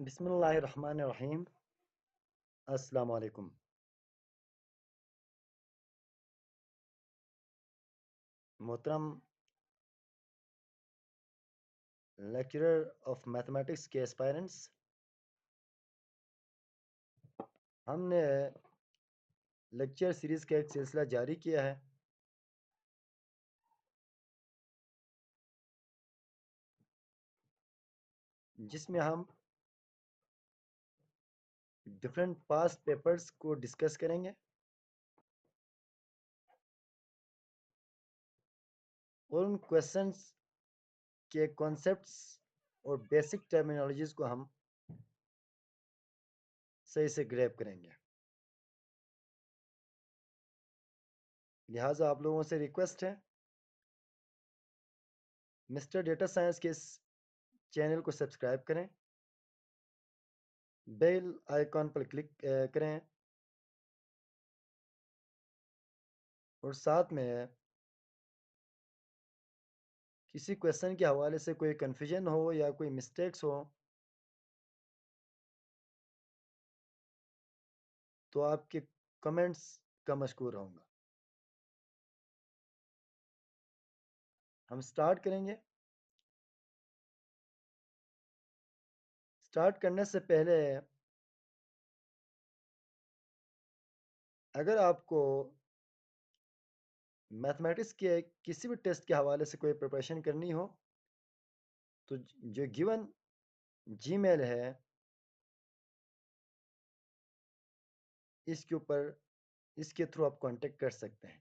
बिस्मिल्लाहिर्रहमानिर्रहीम। अस्सलाम वालेकुम। मोहतरम लेक्चरर ऑफ मैथमेटिक्स के एस्पायरेंट्स, हमने लेक्चर सीरीज़ का एक सिलसिला जारी किया है। जिसमें हम डिफरेंट पास्ट पेपर्स को डिस्कस करेंगे और उन क्वेश्चंस के कॉन्सेप्ट्स और बेसिक टर्मिनोलॉजीज़ को हम सही से ग्रैब करेंगे। लिहाजा आप लोगों से रिक्वेस्ट है, मिस्टर डेटा साइंस के इस चैनल को सब्सक्राइब करें, बेल आइकॉन पर क्लिक करें और साथ में किसी क्वेश्चन के हवाले से कोई कन्फ्यूजन हो या कोई मिस्टेक्स हो तो आपके कमेंट्स का मशकूर रहूँगा। हम स्टार्ट करेंगे। स्टार्ट करने से पहले अगर आपको मैथमेटिक्स के किसी भी टेस्ट के हवाले से कोई प्रिपरेशन करनी हो तो जो गिवन जीमेल है इसके ऊपर इसके थ्रू आप कांटेक्ट कर सकते हैं।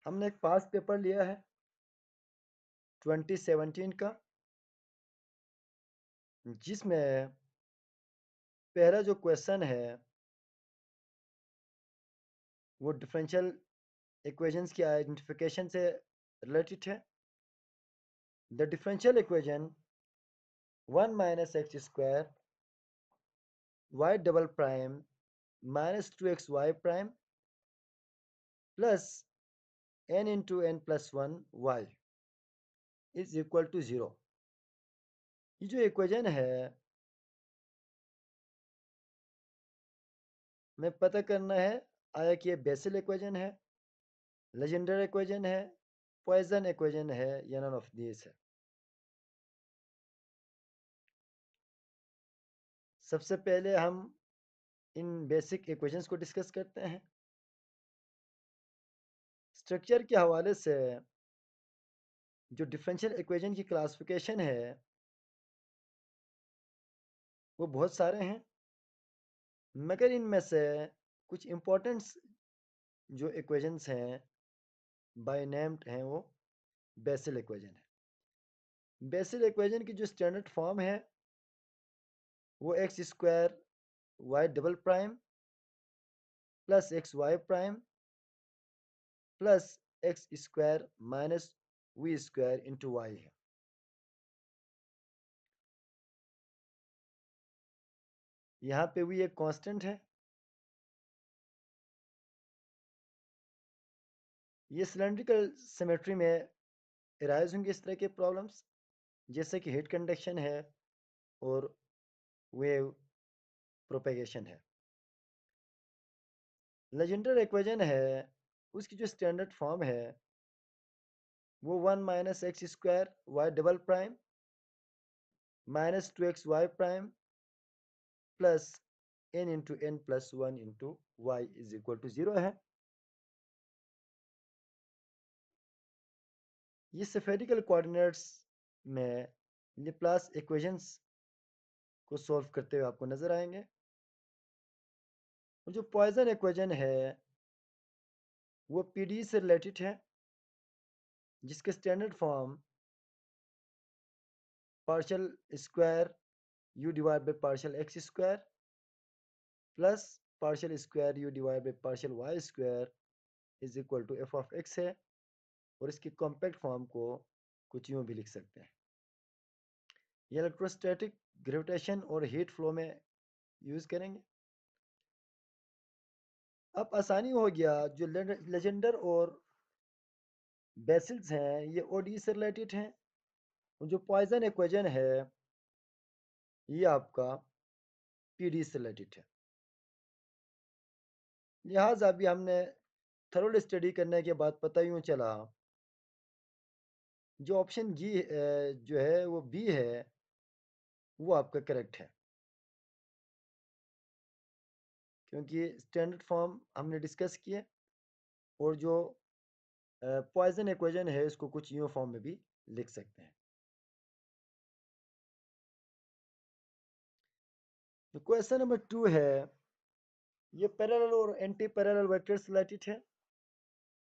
हमने एक पास पेपर लिया है 2017 का, जिसमें पहला जो क्वेश्चन है वो डिफरेंशियल इक्वेशंस की आइडेंटिफिकेशन से रिलेटेड है। The differential equation 1 minus x square Y double prime minus 2xy prime plus n into n plus 1y is equal to 0। ये जो इक्वेशन है हमें पता करना है आया कि ये बेसल इक्वेशन है, लेजेंडर इक्वेशन है, पॉइसन इक्वेशन है या नन ऑफ दिस है। सबसे पहले हम इन बेसिक इक्वेशंस को डिस्कस करते हैं। स्ट्रक्चर के हवाले से जो डिफरेंशियल इक्वेशन की क्लासिफिकेशन है वो बहुत सारे हैं, मगर इनमें से कुछ इंपॉर्टेंट जो इक्वेशंस हैं बाय नेम्ड हैं वो बेसल इक्वेशन है। बेसल इक्वेशन की जो स्टैंडर्ड फॉर्म है वो x square Y double prime plus x y prime plus x square minus v square into y है। यहाँ पे वी एक कांस्टेंट है। ये सिलेंड्रिकल सिमेट्री में एराइज होंगे इस तरह के प्रॉब्लम्स, जैसे कि हीट कंडक्शन है और वेव प्रोपेगेशन है। लेजेंडर इक्वेशन है उसकी जो स्टैंडर्ड फॉर्म है वो 1 minus x square Y double prime minus 2xy prime plus n into n plus 1 into y is equal to 0 है। ये स्फेरिकल कोऑर्डिनेट्स में लेप्लास इक्वेशंस को सॉल्व करते हुए आपको नजर आएंगे। और जो पॉइसन इक्वेशन है वो पीडी से रिलेटेड है, जिसके standard form partial square u divide by partial x square plus partial square u divide by partial y square is equal to f of x है। और इसकी कॉम्पैक्ट फॉर्म को कुछ यूँ भी लिख सकते हैं। ये इलेक्ट्रोस्टैटिक, ग्रेविटेशन और हीट फ्लो में यूज़ करेंगे। अब आसानी हो गया, जो लेजेंडर और बेसिल्स हैं ये ओडी से रिलेटेड हैं, और जो पॉइजन इक्वेशन है ये आपका पीडी से रिलेटेड है। लिहाजा अभी हमने थरोली स्टडी करने के बाद पता यूँ चला जो ऑप्शन जी जो है वो बी है वो आपका करेक्ट है, क्योंकि स्टैंडर्ड फॉर्म हमने डिस्कस किए और जो पॉइजन इक्वेशन है इसको कुछ यूँ फॉर्म में भी लिख सकते हैं। तो क्वेश्चन नंबर 2 है, ये पैरेलल और एंटी पैरेलल वेक्टर्स रिलेटेड है।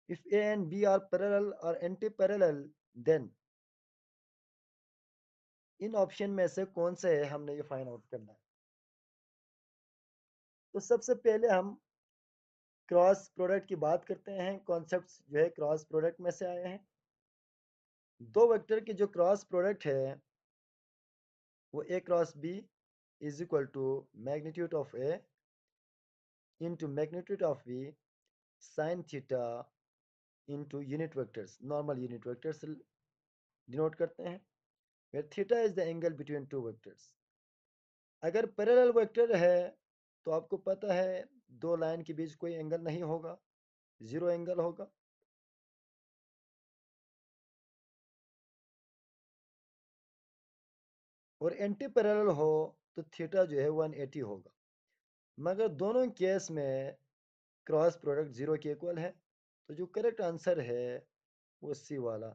If a and b are parallel और एंटी पैरेलल देन इन ऑप्शन में से कौन सा है, हमने ये फाइंड आउट करना है। तो सबसे पहले हम क्रॉस प्रोडक्ट की बात करते हैं। कॉन्सेप्ट्स जो है क्रॉस प्रोडक्ट में से आए हैं। दो वेक्टर की जो क्रॉस प्रोडक्ट है वो A cross B is equal to magnitude of A into magnitude of B sine theta into unit vectors, normal unit vectors denote करते हैं, where theta is the angle between two vectors। अगर parallel vector है तो आपको पता है दो line के बीच कोई एंगल नहीं होगा, जीरो एंगल होगा। और एंटी पैरेलल हो तो थीटा जो है 180 होगा। मगर दोनों केस में क्रॉस प्रोडक्ट जीरो के इक्वल है, तो जो करेक्ट आंसर है वो सी वाला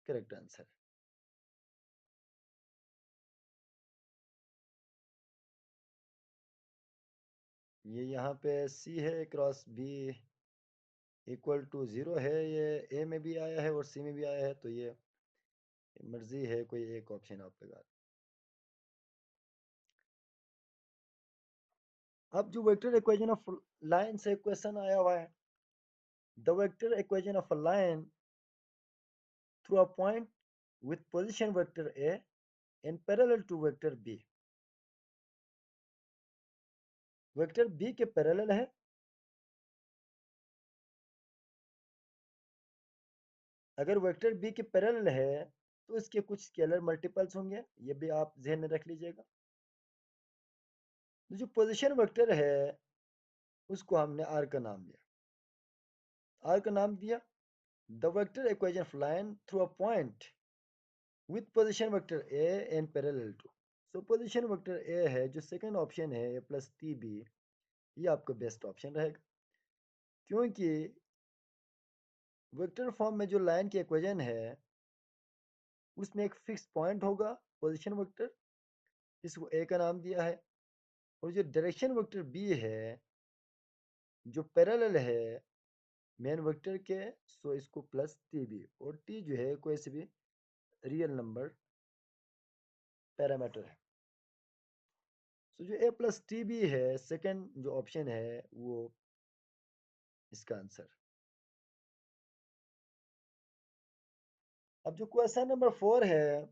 करेक्ट आंसर है। ये यहाँ पे सी है cross b equal to zero है, ये ए में भी आया है और सी में भी आया है, तो ये मर्जी है कोई एक ऑप्शन आप लगा। अब जो वेक्टर इक्वेशन ऑफ लाइन से क्वेश्चन आया हुआ है, the vector equation of a line through a point with position vector A and parallel to vector B। Vector B के पैरेलल है। अगर वेक्टर B के पैरेलल है तो इसके कुछ स्केलर मल्टीपल्स होंगे, ये भी आप ध्यान में रख लीजिएगा। तो जो पोजीशन वेक्टर है उसको हमने R का नाम दिया। R का नाम दिया the vector equation of line through a point with position vector A and parallel to. So position vector A है, जो सेकंड ऑप्शन है A प्लस टी बी, ये आपका बेस्ट ऑप्शन रहेगा, क्योंकि वेक्टर फॉर्म में जो लाइन की इक्वेशन है उसमें एक फिक्स पॉइंट होगा पोजीशन वेक्टर, इसको ए का नाम दिया है। और जो डायरेक्शन वेक्टर बी है जो पैरेलल है मेन वेक्टर के, सो इसको प्लस टी बी, और टी जो है कोई से भी रियल नंबर पैरामीटर है। सो जो ए प्लस टी बी है सेकंड जो ऑप्शन है वो इसका आंसर। अब जो क्वेश्चन नंबर 4 है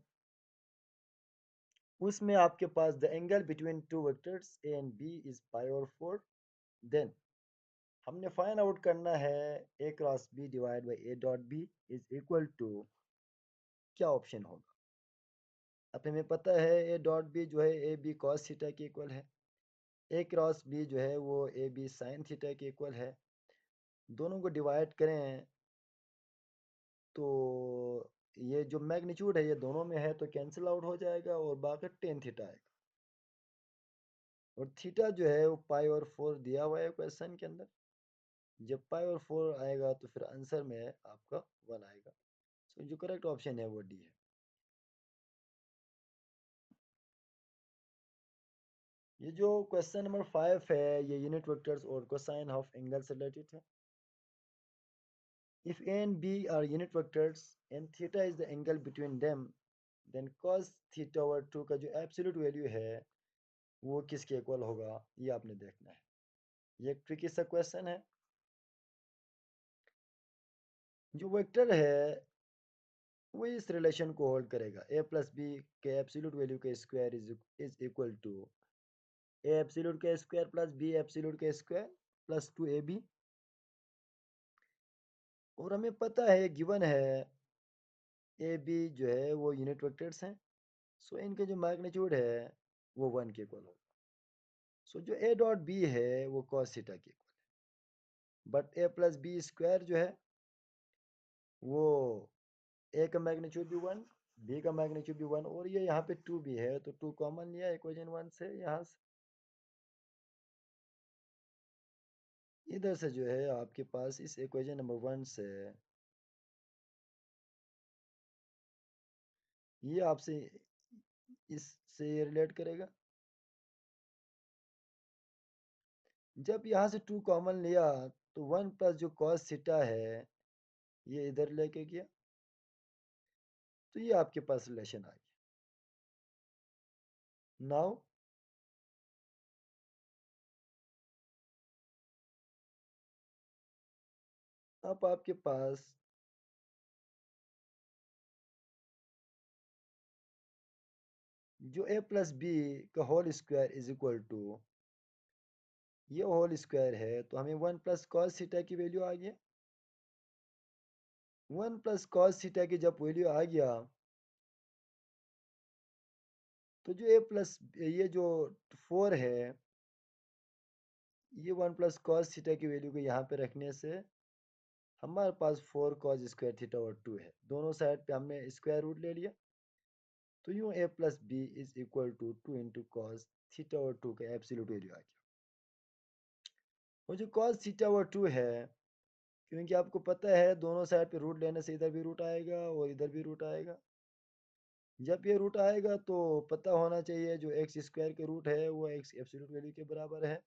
उसमें आपके पास the angle between two vectors A and B is pi और 4, देन हमने फाइंड आउट करना है A cross B divide by A dot B is equal to, क्या ऑप्शन होगा। अब हमें पता है ए डॉट बी जो है ए बी कॉस थीटा के इक्वल है, ए क्रॉस बी जो है वो ए बी साइन थीटा के इक्वल है। दोनों को डिवाइड करें तो ये जो मैग्नीट्यूड है ये दोनों में है तो कैंसिल आउट हो जाएगा और बाकी टेन थीटा आएगा। और थीटा जो है वो पाई और 4 दिया हुआ है क्वेश्चन के अंदर। जब पाई और 4 आएगा तो फिर आंसर में आपका 1 आएगा। सो जो करेक्ट ऑप्शन है वो डी है। ये जो क्वेश्चन नंबर 5 है ये यूनिट वेक्टर्स और कोसाइन ऑफ एंगल से रिलेटेड है। If A and B are unit vectors and theta is the angle between them, then cos theta over 2 का जो एब्सोल्यूट वैल्यू है वो किसके इक्वल होगा, ये आपने देखना है। ये एक ट्रिकी सा क्वेश्चन है। जो वेक्टर है वो इस रिलेशन को होल्ड करेगा, ए प्लस बी के एब्सोल्यूट वैल्यू के square is equal to a absolute के स्क्वायर प्लस बी एब्सोल्यूट के स्क्वायर प्लस 2ab। और हमें पता है गिवन है ए बी जो है वो यूनिट वेक्टर्स हैं, सो इनके जो मैग्नीट्यूड है वो 1 के इक्वल होगा। सो जो ए डॉट बी है वो cos थीटा के इक्वल है, but a plus b square जो है वो ए का मैग्नीट्यूड भी 1, बी का मैग्नीट्यूड भी 1, और ये यहाँ पे 2 भी है, तो 2 कॉमन लिया इक्वेशन 1 से, यहाँ से इधर से जो है आपके पास इस इक्वेशन नंबर 1 से ये आपसे इससे रिलेट करेगा। जब यहाँ से 2 कॉमन लिया तो 1 प्लस जो cos थीटा है ये इधर लेके गया, तो ये आपके पास रिलेशन आ गया। नाउ अब आपके पास जो a प्लस बी का whole square is equal to ये होल स्क्वायर है, तो हमें 1 प्लस cos थीटा की वैल्यू आ गया। 1 प्लस cos थीटा की जब वैल्यू आ गया तो जो a प्लस ये जो 4 है, ये 1 प्लस cos थीटा की वैल्यू को यहाँ पे रखने से हमारे पास 4 cos स्क्वायर थीटा और 2 है, दोनों साइड पे हमने स्क्वायर रूट ले लिया, तो यूँ a plus b is equal to 2 into cos theta और 2 का एब्सोल्यूट वैल्यू आ गया। और जो cos थीटा और 2 है, क्योंकि आपको पता है दोनों साइड पे रूट लेने से इधर भी रूट आएगा और इधर भी रूट आएगा, जब ये रूट आएगा तो पता होना चाहिए जो एक्स स्क्वायर के रूट है वो एक्स एब्सोल्यूट वैल्यू के बराबर है।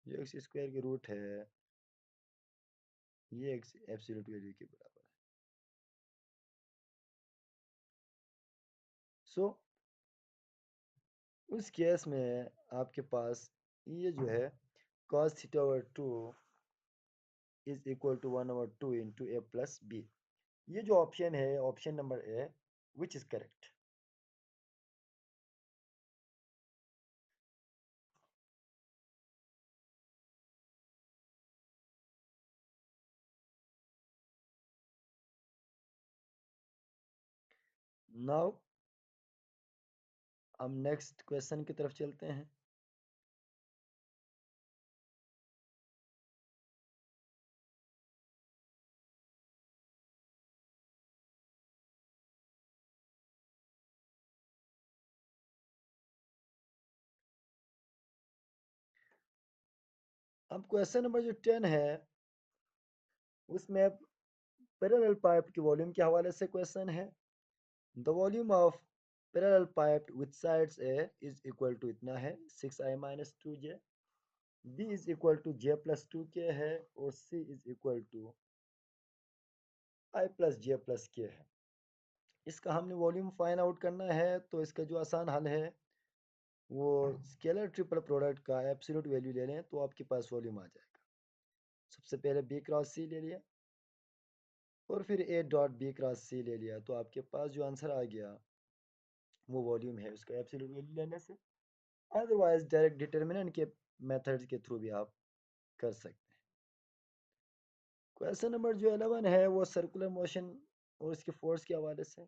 जो एक्स स्क्वायर के रूट है ये एक्स एब्सोल्यूट वैल्यू के बराबर है। सो उस केस में आपके पास ये जो है cos theta over 2 is equal to 1 over 2 into a plus b, ये जो ऑप्शन है option number a which is correct. Now हम नेक्स्ट क्वेश्चन की तरफ चलते हैं। अब क्वेश्चन नंबर जो 10 है उसमें पैरेलल पाइप की वॉल्यूम के हवाले से क्वेश्चन है। The volume of parallel pipe with sides a is equal to इतना है 6i minus 2j, b is equal to j plus 2k है, और c is equal to i plus j plus k है। इसका हमने volume find out करना है, तो इसका जो आसान हल है वो स्केलर ट्रिपल प्रोडक्ट का एब्सोल्यूट वैल्यू ले लें तो आपके पास वॉल्यूम आ जाएगा। सबसे पहले b क्रॉस c ले लिया और फिर a dot b cross c ले लिया, तो आपके पास जो आंसर आ गया वो वॉल्यूम है उसका एब्सोल्यूट वैल्यू लेने से। अदरवाइज डायरेक्ट डिटर्मिनेंट के मेथड्स के थ्रू भी आप कर सकते हैं। क्वेश्चन नंबर जो 11 है वो सर्कुलर मोशन और इसके फोर्स के हवाले से।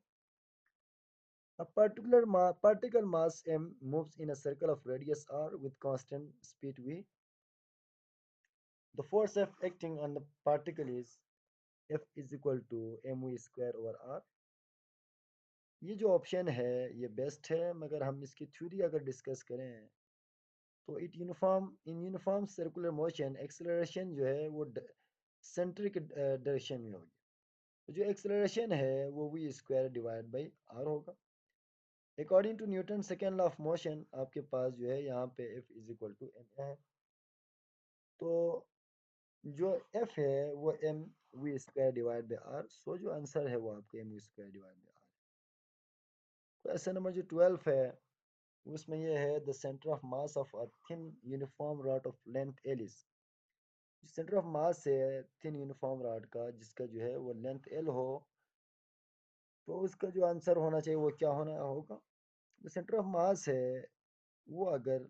A particle mass m moves in a circle of radius r with constant speed v. The force F acting on the particle is F is equal to mv square over r. ये जो option है ये best है, मगर हम इसकी theory अगर discuss करें तो in uniform circular motion acceleration जो है वो सेंट्रिक डायरेक्शन में होगी, तो जो एक्सेलरेशन है वो v square divide by r होगा। According to Newton second law of motion आपके पास जो है यहाँ पे F is equal to ma है, तो जो F है वो m v square divide by r, so जो आंसर है वो आपका m v square divide by r। Question number जो 12 है उसमें ये है the centre of mass of a thin uniform rod of length l is, centre of मास है थिन यूनिफॉर्म रॉड का जिसका जो है वो लेंथ l हो, तो उसका जो आंसर होना चाहिए वो क्या होना होगा। सेंटर ऑफ मास है वो अगर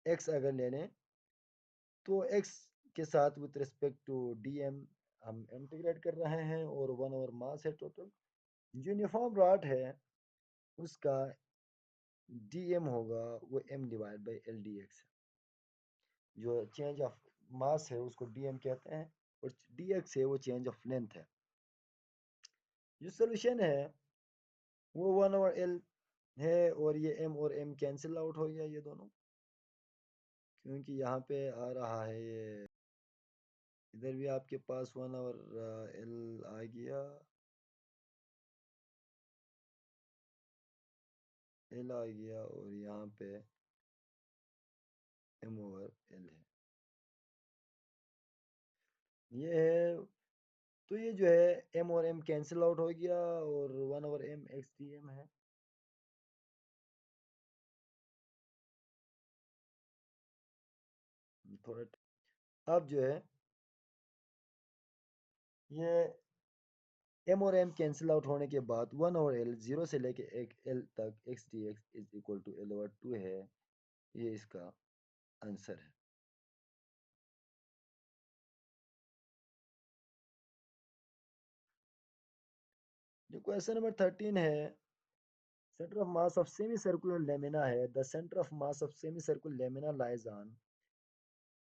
x अगर ले लें तो x के साथ विथ रिस्पेक्ट टू डीएम हम इंटीग्रेट कर रहे हैं और 1 ओवर मास है टोटल। जो यूनिफॉर्म रॉड है उसका डीएम होगा वो m divide by L D x. जो चेंज ऑफ मास है उसको डीएम कहते हैं और dx है वो चेंज ऑफ लेंथ है। जो सोल्यूशन है वो 1/L है और ये m और m कैंसिल आउट हो गया ये दोनों, क्योंकि यहाँ पे आ रहा है ये, इधर भी आपके पास 1/L आ गया, L आ गया और यहाँ पे m/L है ये है। तो ये जो है m और m कैंसिल आउट हो गया और 1/m x dm है। थोड़ा अब जो है ये m और m कैंसिल आउट होने के बाद 1/L 0 से लेके एक L तक x dx is equal to L/2 है। ये इसका आंसर है। जो क्वेश्चन नंबर 13 है, centre of mass of semicircular lamina है, the centre of mass of semicircular lamina lies on,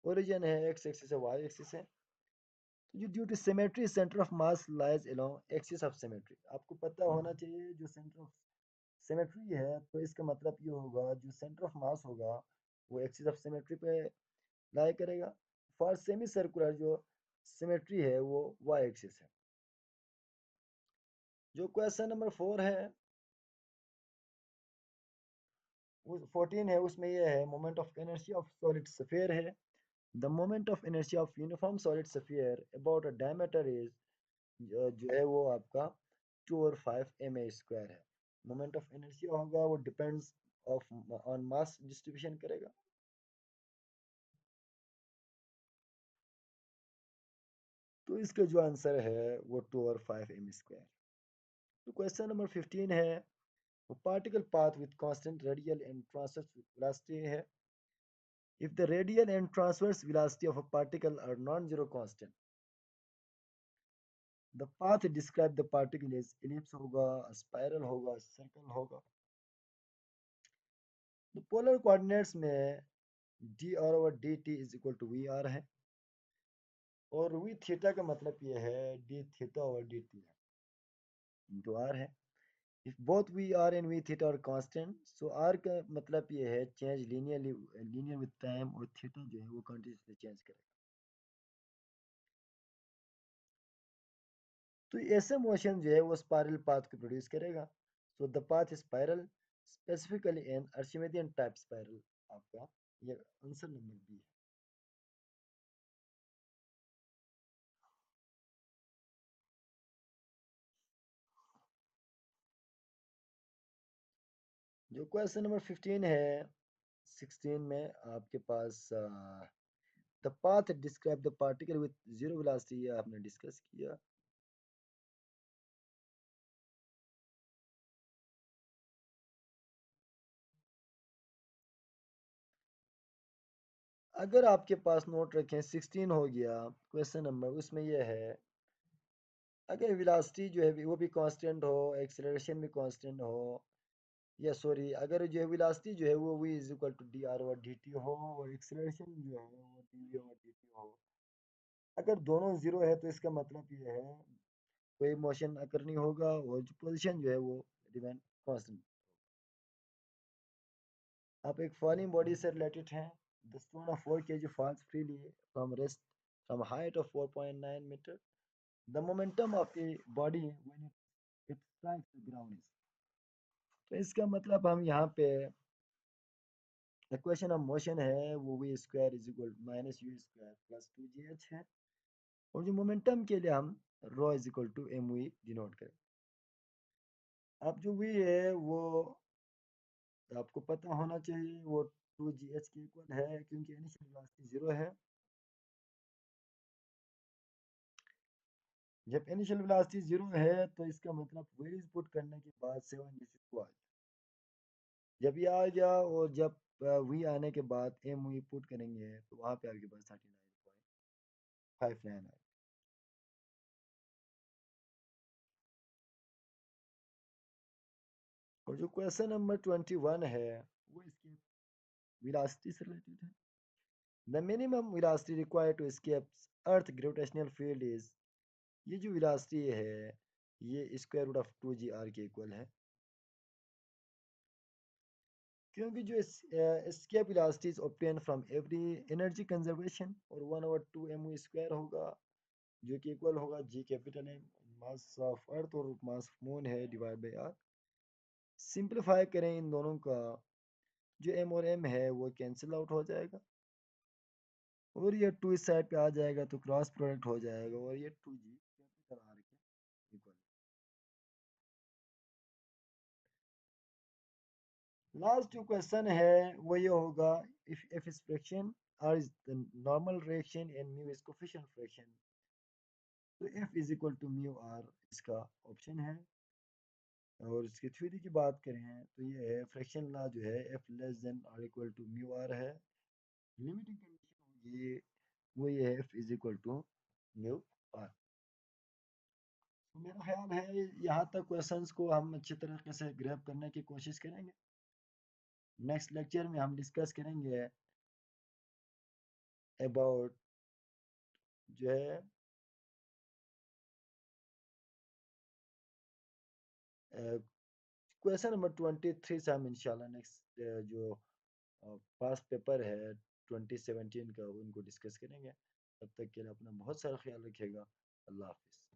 origin है x एक्सिस है y एक्सिस है। तो जो due to symmetry centre of mass lies along axis of symmetry, आपको पता होना चाहिए जो सेंटर ऑफ सिमेट्री है तो इसका मतलब ये होगा जो सेंटर ऑफ मास होगा वो एक्सिस ऑफ सिमेट्री पे लाई करेगा। फॉर सेमी सर्कुलर जो सिमेट्री है वो y एक्सिस है। जो क्वेश्चन नंबर 4 है, 14 है, उसमें ये है moment of inertia of solid sphere है। The moment of inertia of uniform solid sphere about a diameter is, जो है वो आपका 2 और 5 ma² है। मोमेंट ऑफ इनर्शिया होगा वो depends of on mass distribution करेगा। तो इसका जो आंसर है वो 2 और 5 ma²। तो क्वेश्चन नंबर 15 है, particle path with constant radial and transverse velocity है। If the radial and transverse velocity of a particle are non-zero constant, the path describe the particle is ellipse होगा, spiral होगा, circle होगा। तो polar coordinates में d/dt is equal to v r है और v theta का मतलब ये है d θ/dt इंटू आर है। If both v r and v theta are constant, so r का मतलब ये है चेंज लीनियर विद टाइम और थीटा जो है वो कंटिन्यूसली चेंज करेगा। तो ऐसे मोशन जो है वो स्पाइरल पाथ को प्रोड्यूस करेगा। So the path spiral specifically an Archimedean type spiral, आपका ये आंसर नंबर बी है। जो क्वेश्चन नंबर 15 है, 16 में आपके पास the path describe the particle with zero velocity, ये आपने डिस्कस किया। अगर आपके पास नोट रखें 16 हो गया क्वेश्चन नंबर, उसमें यह है अगर वेलोसिटी जो है वो भी कांस्टेंट हो, एक्सेलरेशन भी कांस्टेंट हो, या सॉरी अगर जो है वेलोसिटी जो है वो v is equal to dr/dt हो और एक्सेलरेशन जो है वो dv/dt हो, अगर दोनों जीरो है तो इसका मतलब ये है कोई मोशन अकर नहीं होगा और जो पोजीशन जो है वो रिमेन कांस्टेंट। आप एक फॉलिंग बॉडी से रिलेटेड हैं, the stone of 4 kg falls freely from rest from a height of 4.9 meter, the momentum of the body when it strikes the ground is, तो इसका मतलब हम यहाँ पे इक्वेशन ऑफ मोशन है वो V square is equal minus U square plus 2gh है और जो मोमेंटम के लिए हम rho is equal to M V denote करें। अब जो वी है वो आपको पता होना चाहिए वो 2gh के इक्वल है क्योंकि इनिशियल वेलोसिटी जीरो है। जब इनिशियल वेलोसिटी जीरो है तो इसका मतलब वेरीज पुट करने के बाद 7 जब ये आ गया और जब वी आने के बाद एम वी पुट करेंगे तो वहाँ पे आपके पास 39 59 है। और जो क्वेश्चन नंबर 21 है वो इसकी वेलोसिटी से रिलेटेड है। The minimum velocity required to escape earth gravitational field is, ये जो वेलोसिटी है ये square root of 2 g r के इक्वल है, क्योंकि जो escape velocity is obtain from every energy conservation, और 1/2 mv² होगा, जो कि इक्वल होगा G capital M mass of earth और मास ऑफ मून है डिवाइड बाई आर। सिंप्लीफाई करें इन दोनों का, जो एम और एम है वो कैंसिल आउट हो जाएगा, और ये 2 इस साइड पे आ जाएगा तो क्रॉस प्रोडक्ट हो जाएगा, और ये 2g कैपिटल आर के इक्वल। लास्ट जो क्वेश्चन है वो ये होगा, if F is fraction, R is the normal reaction and mu is coefficient fraction, तो F is equal to mu R इसका ऑप्शन है। और इसकी थ्योरी की बात करें तो ये है फ्रैक्शन लॉ जो है f less than r equal to mu r है। लिमिटिंग कंडीशन होगी वो ये है f is equal to mu r. तो मेरा ख्याल है यहाँ तक क्वेश्चंस को हम अच्छी तरीके से ग्रैब करने की कोशिश करेंगे। नेक्स्ट लेक्चर में हम डिस्कस करेंगे अबाउट जो है क्वेश्चन नंबर 23 से हम इंशाल्लाह नेक्स्ट जो पास्ट पेपर है 2017 का उनको डिस्कस करेंगे। तब तक के लिए अपना बहुत सारा ख्याल रखिएगा। अल्लाह हाफिज़।